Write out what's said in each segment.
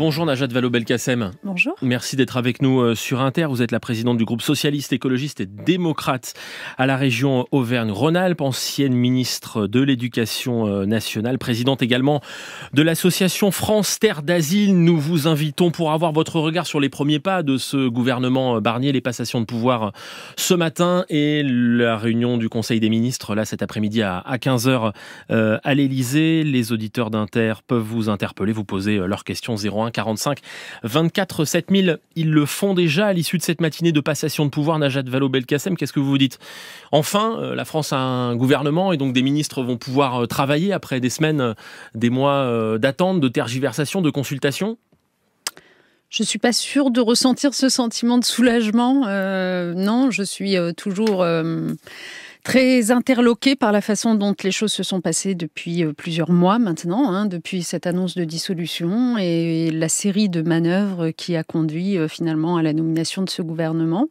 Bonjour Najat Vallaud-Belkacem. Bonjour. Merci d'être avec nous sur Inter. Vous êtes la présidente du groupe socialiste, écologiste et démocrate à la région Auvergne-Rhône-Alpes, ancienne ministre de l'Éducation nationale, présidente également de l'association France Terre d'Asile. Nous vous invitons pour avoir votre regard sur les premiers pas de ce gouvernement Barnier, les passations de pouvoir ce matin et la réunion du Conseil des ministres là cet après-midi à 15h à l'Élysée. Les auditeurs d'Inter peuvent vous interpeller, vous poser leurs questions 01 45 24 7000. Ils le font déjà à l'issue de cette matinée de passation de pouvoir. Najat Vallaud-Belkacem, qu'est-ce que vous vous dites ? Enfin, la France a un gouvernement et donc des ministres vont pouvoir travailler après des semaines, des mois d'attente, de tergiversation, de consultation ? Je ne suis pas sûre de ressentir ce sentiment de soulagement. Non, je suis toujours très interloquée par la façon dont les choses se sont passées depuis plusieurs mois maintenant, depuis cette annonce de dissolution et la série de manœuvres qui a conduit finalement à la nomination de ce gouvernement.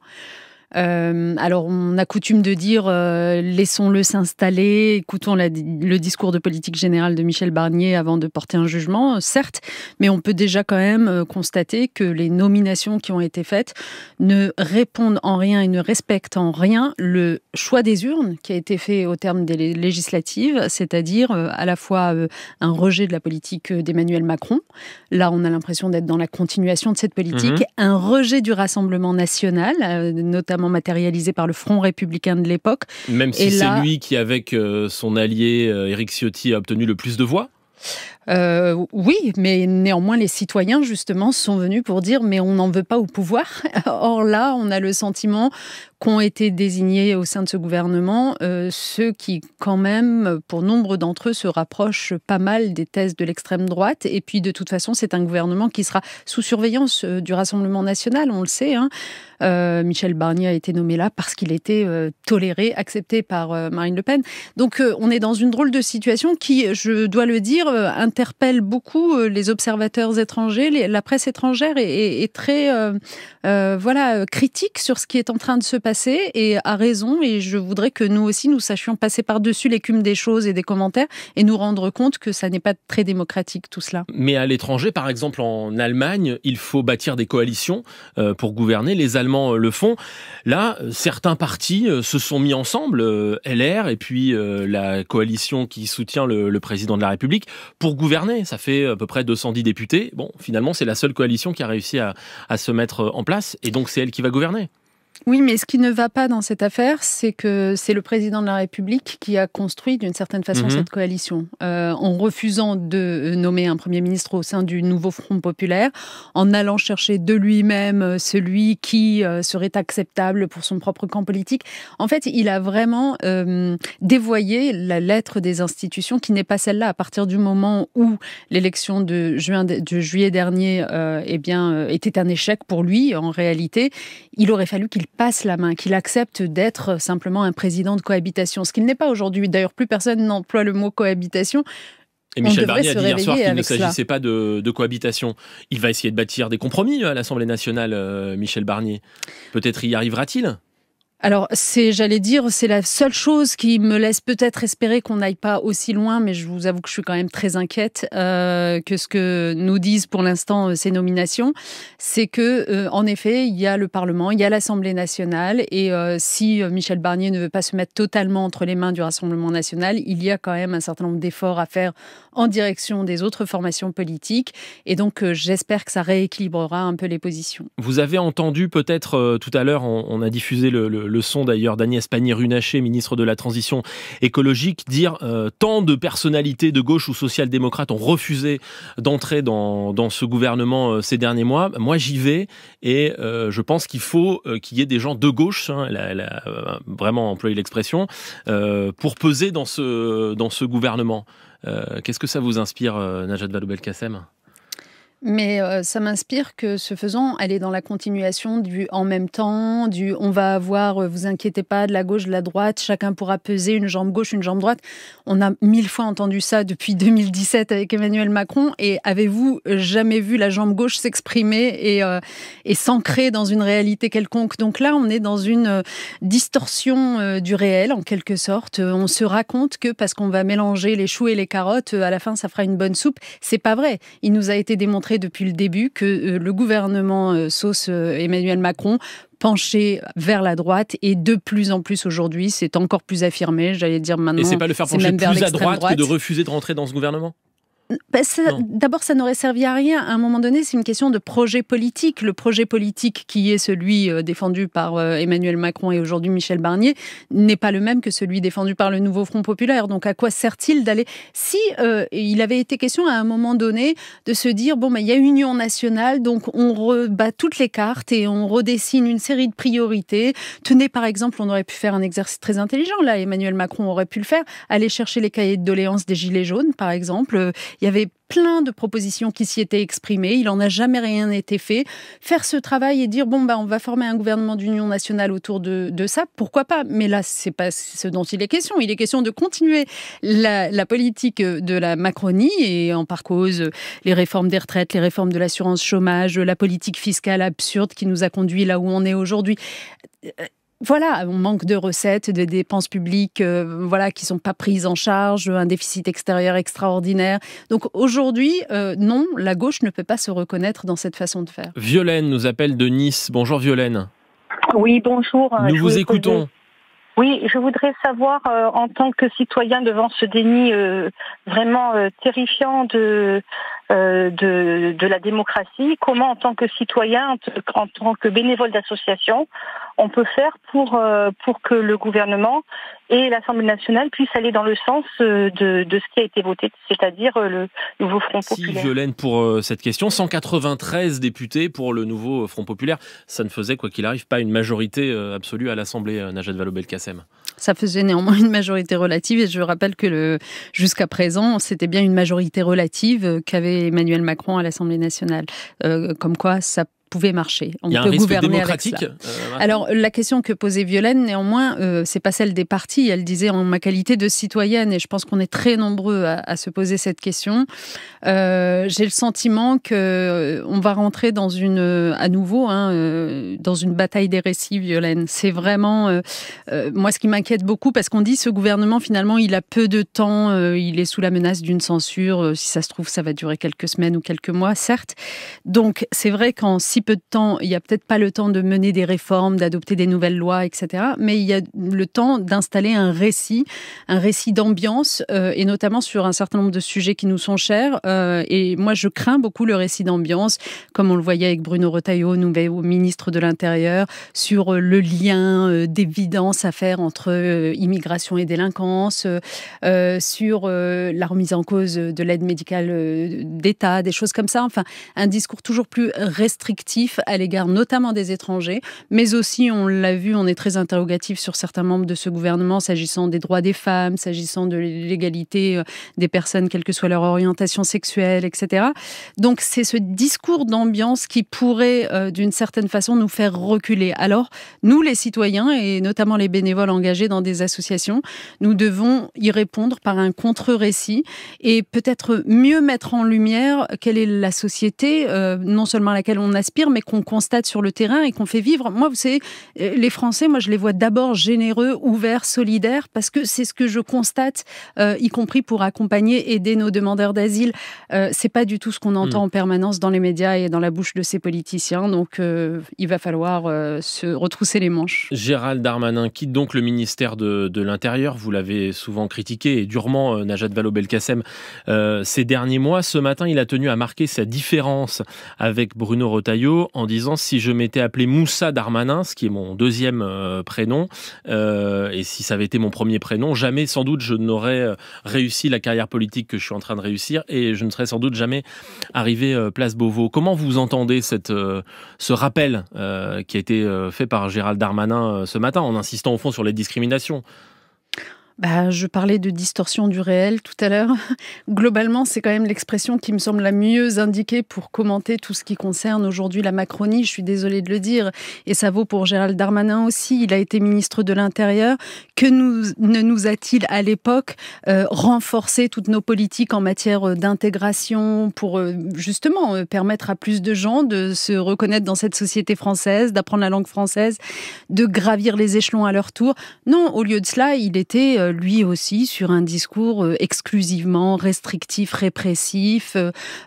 Alors, on a coutume de dire laissons-le s'installer, écoutons le discours de politique générale de Michel Barnier avant de porter un jugement, certes, mais on peut déjà quand même constater que les nominations qui ont été faites ne répondent en rien et ne respectent en rien le choix des urnes qui a été fait au terme des législatives, c'est-à-dire à la fois un rejet de la politique d'Emmanuel Macron. Là, on a l'impression d'être dans la continuation de cette politique, un rejet du Rassemblement national, notamment matérialisé par le Front républicain de l'époque. Même si c'est lui qui, avec son allié Éric Ciotti, a obtenu le plus de voix ? Oui, mais néanmoins les citoyens justement sont venus pour dire mais on n'en veut pas au pouvoir. Or là, on a le sentiment qu'ont été désignés au sein de ce gouvernement ceux qui quand même, pour nombre d'entre eux, se rapprochent pas mal des thèses de l'extrême droite. Et puis de toute façon, c'est un gouvernement qui sera sous surveillance du Rassemblement national, on le sait. Michel Barnier a été nommé là parce qu'il était toléré, accepté par Marine Le Pen. Donc on est dans une drôle de situation qui, je dois le dire, interpelle beaucoup les observateurs étrangers. La presse étrangère est très critique sur ce qui est en train de se passer et a raison. Et je voudrais que nous aussi, nous sachions passer par-dessus l'écume des choses et des commentaires et nous rendre compte que ça n'est pas très démocratique tout cela. Mais à l'étranger, par exemple en Allemagne, il faut bâtir des coalitions pour gouverner. Les Allemands le font. Là, certains partis se sont mis ensemble, LR et puis la coalition qui soutient le président de la République, pour gouverner. Ça fait à peu près 210 députés. Bon, finalement, c'est la seule coalition qui a réussi à se mettre en place et donc c'est elle qui va gouverner. Oui, mais ce qui ne va pas dans cette affaire, c'est que c'est le président de la République qui a construit d'une certaine façon cette coalition, en refusant de nommer un Premier ministre au sein du nouveau Front populaire, en allant chercher de lui-même celui qui serait acceptable pour son propre camp politique. En fait, il a vraiment dévoyé la lettre des institutions qui n'est pas celle-là. À partir du moment où l'élection de juillet dernier était un échec pour lui, en réalité, il aurait fallu qu'il passe la main, qu'il accepte d'être simplement un président de cohabitation, ce qu'il n'est pas aujourd'hui. D'ailleurs, plus personne n'emploie le mot cohabitation. Et Michel Barnier a dit hier soir qu'il ne s'agissait pas de cohabitation. Il va essayer de bâtir des compromis à l'Assemblée nationale, Michel Barnier. Peut-être y arrivera-t-il ? Alors, c'est la seule chose qui me laisse peut-être espérer qu'on n'aille pas aussi loin, mais je vous avoue que je suis quand même très inquiète que ce que nous disent pour l'instant ces nominations, c'est que, en effet, il y a le Parlement, il y a l'Assemblée nationale, et si Michel Barnier ne veut pas se mettre totalement entre les mains du Rassemblement national, il y a quand même un certain nombre d'efforts à faire en direction des autres formations politiques, et donc j'espère que ça rééquilibrera un peu les positions. Vous avez entendu peut-être tout à l'heure, on a diffusé le son d'ailleurs d'Agnès Pannier-Runacher, ministre de la Transition écologique, dire tant de personnalités de gauche ou social-démocrates ont refusé d'entrer dans ce gouvernement ces derniers mois. Moi, j'y vais et je pense qu'il faut qu'il y ait des gens de gauche, elle a vraiment employé l'expression, pour peser dans ce gouvernement. Qu'est-ce que ça vous inspire, Najat Vallaud-Belkacem ? Mais ça m'inspire que, ce faisant, elle est dans la continuation du « en même temps », du « on va avoir, vous inquiétez pas, de la gauche, de la droite, chacun pourra peser une jambe gauche, une jambe droite ». On a 1000 fois entendu ça depuis 2017 avec Emmanuel Macron. Et avez-vous jamais vu la jambe gauche s'exprimer et s'ancrer dans une réalité quelconque ? Donc là, on est dans une distorsion du réel, en quelque sorte. On se raconte que parce qu'on va mélanger les choux et les carottes, à la fin, ça fera une bonne soupe. C'est pas vrai. Il nous a été démontré montré depuis le début que le gouvernement sauce Emmanuel Macron penché vers la droite et de plus en plus aujourd'hui, c'est encore plus affirmé, j'allais dire maintenant. Et c'est pas le faire pencher plus à droite que de refuser de rentrer dans ce gouvernement ? D'abord, ça n'aurait servi à rien. À un moment donné, c'est une question de projet politique. Le projet politique qui est celui défendu par Emmanuel Macron et aujourd'hui Michel Barnier n'est pas le même que celui défendu par le nouveau Front populaire. Donc, à quoi sert-il d'aller... Si il avait été question à un moment donné de se dire, il y a union nationale, donc on rebat toutes les cartes et on redessine une série de priorités. Tenez, par exemple, on aurait pu faire un exercice très intelligent. Là, Emmanuel Macron aurait pu le faire. Aller chercher les cahiers de doléances des Gilets jaunes, par exemple. Il y avait plein de propositions qui s'y étaient exprimées. Il n'en a jamais rien été fait. Faire ce travail et dire, on va former un gouvernement d'union nationale autour de ça, pourquoi pas ? Mais là, c'est pas ce dont il est question. Il est question de continuer la politique de la Macronie et en par cause les réformes des retraites, les réformes de l'assurance chômage, la politique fiscale absurde qui nous a conduit là où on est aujourd'hui. Voilà, on manque de recettes, de dépenses publiques qui sont pas prises en charge, un déficit extérieur extraordinaire. Donc aujourd'hui, non, la gauche ne peut pas se reconnaître dans cette façon de faire. Violaine nous appelle de Nice. Bonjour Violaine. Oui, bonjour. Nous vous écoutons. Oui, je voudrais savoir, en tant que citoyen devant ce déni vraiment terrifiant de la démocratie, comment en tant que citoyen, en tant que bénévole d'association, on peut faire pour que le gouvernement et l'Assemblée nationale puissent aller dans le sens de ce qui a été voté, c'est-à-dire le nouveau Front populaire. Merci Violaine pour cette question. 193 députés pour le nouveau Front populaire. Ça ne faisait, quoi qu'il arrive, pas une majorité absolue à l'Assemblée, Najat Vallaud-Belkacem. Ça faisait néanmoins une majorité relative et je rappelle que jusqu'à présent, c'était bien une majorité relative qu'avait Emmanuel Macron à l'Assemblée nationale. Comme quoi, ça pouvait marcher. Il y a un risque démocratique. Alors, la question que posait Violaine, néanmoins, c'est pas celle des partis. Elle disait en ma qualité de citoyenne, et je pense qu'on est très nombreux à se poser cette question. J'ai le sentiment que on va rentrer dans à nouveau, dans une bataille des récits, Violaine. C'est vraiment, moi, ce qui m'inquiète beaucoup, parce qu'on dit ce gouvernement, finalement, il a peu de temps, il est sous la menace d'une censure. Si ça se trouve, ça va durer quelques semaines ou quelques mois, certes. Donc, c'est vrai qu'en si peu de temps, il n'y a peut-être pas le temps de mener des réformes, d'adopter des nouvelles lois, etc. Mais il y a le temps d'installer un récit d'ambiance, et notamment sur un certain nombre de sujets qui nous sont chers. Et moi, je crains beaucoup le récit d'ambiance, comme on le voyait avec Bruno Retailleau, nouveau ministre de l'Intérieur, sur le lien d'évidence à faire entre immigration et délinquance, sur la remise en cause de l'aide médicale d'État, des choses comme ça. Enfin, un discours toujours plus restrictif à l'égard notamment des étrangers, mais aussi, on l'a vu, on est très interrogatif sur certains membres de ce gouvernement s'agissant des droits des femmes, s'agissant de l'égalité des personnes, quelle que soit leur orientation sexuelle, etc. Donc, c'est ce discours d'ambiance qui pourrait, d'une certaine façon, nous faire reculer. Alors, nous, les citoyens, et notamment les bénévoles engagés dans des associations, nous devons y répondre par un contre-récit et peut-être mieux mettre en lumière quelle est la société, non seulement à laquelle on aspire, mais qu'on constate sur le terrain et qu'on fait vivre. Moi, vous savez, les Français, moi, je les vois d'abord généreux, ouverts, solidaires, parce que c'est ce que je constate, y compris pour accompagner, aider nos demandeurs d'asile. C'est pas du tout ce qu'on entend en permanence dans les médias et dans la bouche de ces politiciens. Donc, il va falloir se retrousser les manches. Gérald Darmanin quitte donc le ministère de l'Intérieur. Vous l'avez souvent critiqué et durement, Najat Vallaud-Belkacem, ces derniers mois. Ce matin, il a tenu à marquer sa différence avec Bruno Retailleau en disant: si je m'étais appelé Moussa Darmanin, ce qui est mon deuxième prénom, et si ça avait été mon premier prénom, jamais sans doute je n'aurais réussi la carrière politique que je suis en train de réussir et je ne serais sans doute jamais arrivé place Beauvau. Comment vous entendez ce rappel qui a été fait par Gérald Darmanin ce matin, en insistant au fond sur les discriminations ? Je parlais de distorsion du réel tout à l'heure. Globalement, c'est quand même l'expression qui me semble la mieux indiquée pour commenter tout ce qui concerne aujourd'hui la Macronie. Je suis désolée de le dire. Et ça vaut pour Gérald Darmanin aussi. Il a été ministre de l'Intérieur. Ne nous a-t-il à l'époque renforcé toutes nos politiques en matière d'intégration pour justement permettre à plus de gens de se reconnaître dans cette société française, d'apprendre la langue française, de gravir les échelons à leur tour? Non, au lieu de cela, il était lui aussi, sur un discours exclusivement restrictif, répressif,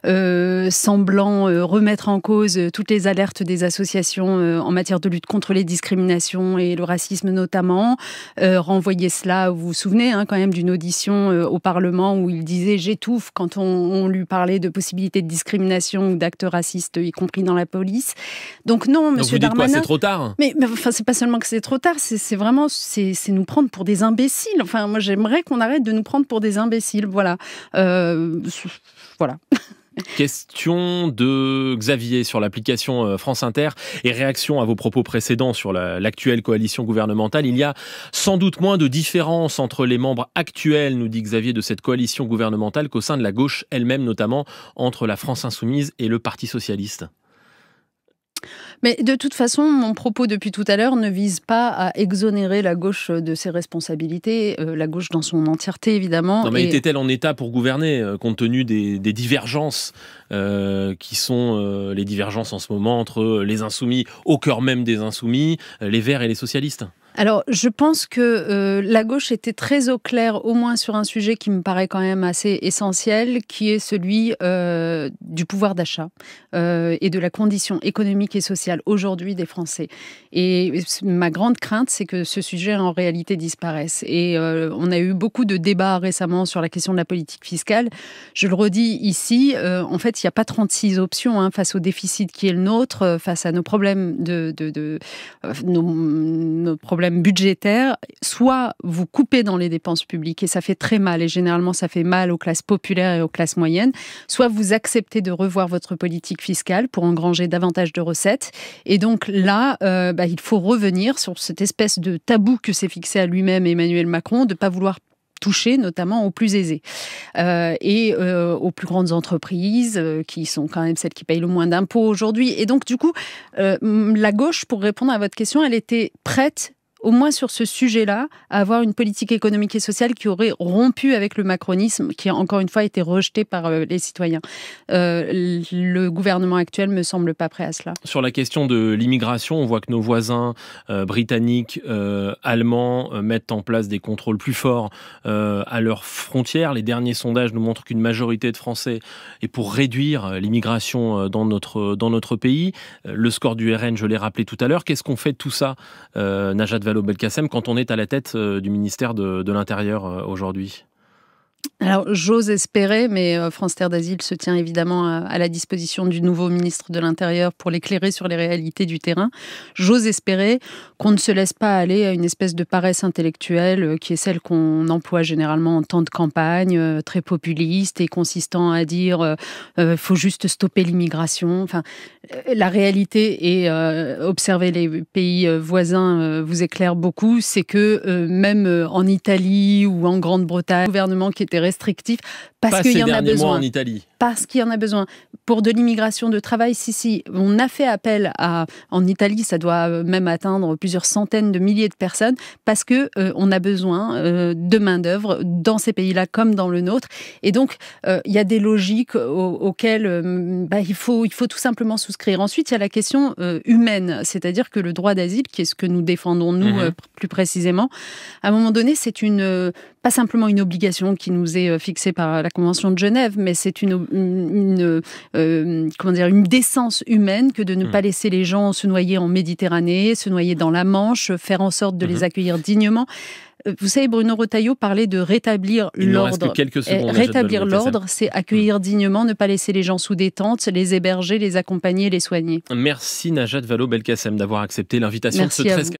semblant remettre en cause toutes les alertes des associations en matière de lutte contre les discriminations et le racisme notamment. Renvoyer cela, vous vous souvenez quand même d'une audition au Parlement où il disait « j'étouffe » quand on lui parlait de possibilités de discrimination ou d'actes racistes, y compris dans la police. Donc non, Monsieur Darmanin... Donc vous dites quoi, c'est trop tard ? Mais enfin, c'est pas seulement que c'est trop tard, c'est vraiment nous prendre pour des imbéciles. Enfin, moi, j'aimerais qu'on arrête de nous prendre pour des imbéciles. Voilà. Voilà. Question de Xavier sur l'application France Inter et réaction à vos propos précédents sur l'actuelle coalition gouvernementale. Il y a sans doute moins de différence entre les membres actuels, nous dit Xavier, de cette coalition gouvernementale qu'au sein de la gauche elle-même, notamment entre la France Insoumise et le Parti Socialiste. Mais de toute façon, mon propos depuis tout à l'heure ne vise pas à exonérer la gauche de ses responsabilités, la gauche dans son entièreté évidemment. Non, mais était-elle en état pour gouverner, compte tenu des divergences qui sont les divergences en ce moment entre les Insoumis, au cœur même des Insoumis, les Verts et les Socialistes ? Alors, je pense que la gauche était très au clair, au moins sur un sujet qui me paraît quand même assez essentiel, qui est celui du pouvoir d'achat et de la condition économique et sociale aujourd'hui des Français. Et ma grande crainte, c'est que ce sujet en réalité disparaisse. Et on a eu beaucoup de débats récemment sur la question de la politique fiscale. Je le redis ici, en fait, il n'y a pas 36 options face au déficit qui est le nôtre, face à nos problèmes nos problèmes budgétaires. Soit vous coupez dans les dépenses publiques et ça fait très mal, et généralement ça fait mal aux classes populaires et aux classes moyennes, soit vous acceptez de revoir votre politique fiscale pour engranger davantage de recettes. Et donc là, il faut revenir sur cette espèce de tabou que s'est fixé à lui-même Emmanuel Macron, de ne pas vouloir toucher notamment aux plus aisés et aux plus grandes entreprises qui sont quand même celles qui payent le moins d'impôts aujourd'hui. Et donc du coup, la gauche, pour répondre à votre question, elle était prête, au moins sur ce sujet-là, à avoir une politique économique et sociale qui aurait rompu avec le macronisme, qui a encore une fois été rejeté par les citoyens. Le gouvernement actuel ne me semble pas prêt à cela. Sur la question de l'immigration, on voit que nos voisins britanniques, allemands mettent en place des contrôles plus forts à leurs frontières. Les derniers sondages nous montrent qu'une majorité de Français est pour réduire l'immigration dans notre pays. Le score du RN, je l'ai rappelé tout à l'heure. Qu'est-ce qu'on fait de tout ça, Najat Vallaud-Belkacem, quand on est à la tête du ministère de l'Intérieur aujourd'hui ? Alors, j'ose espérer, mais France Terre d'Asile se tient évidemment à la disposition du nouveau ministre de l'Intérieur pour l'éclairer sur les réalités du terrain. J'ose espérer qu'on ne se laisse pas aller à une espèce de paresse intellectuelle qui est celle qu'on emploie généralement en temps de campagne, très populiste et consistant à dire faut juste stopper l'immigration. Enfin, la réalité, et observer les pays voisins vous éclaire beaucoup, c'est que même enItalie ou en Grande-Bretagne, le gouvernement qui était restrictif, parce qu'il y en a besoin. En Italie. Parce qu'il y en a besoin. Pour de l'immigration de travail, si. On a fait appel en Italie, ça doit même atteindre plusieurs centaines de milliers de personnes, parce que on a besoin de main-d'œuvre dans ces pays-là comme dans le nôtre. Et donc, il y a des logiques auxquelles il faut tout simplement souscrire. Ensuite, il y a la question humaine, c'est-à-dire que le droit d'asile, qui est ce que nous défendons, nous, plus précisément, à un moment donné, c'est pas simplement une obligation qui nous est fixée par la Convention de Genève, mais c'est une décence humaine que de ne pas laisser les gens se noyer en Méditerranée, se noyer dans la Manche, faire en sorte de les accueillir dignement. Vous savez, Bruno Retailleau parlait de rétablir l'ordre. Il ne reste que quelques secondes. Rétablir l'ordre, c'est accueillir dignement, ne pas laisser les gens sous des tentes, les héberger, les accompagner, les soigner. Merci Najat Vallaud-Belkacem d'avoir accepté l'invitation de ce 13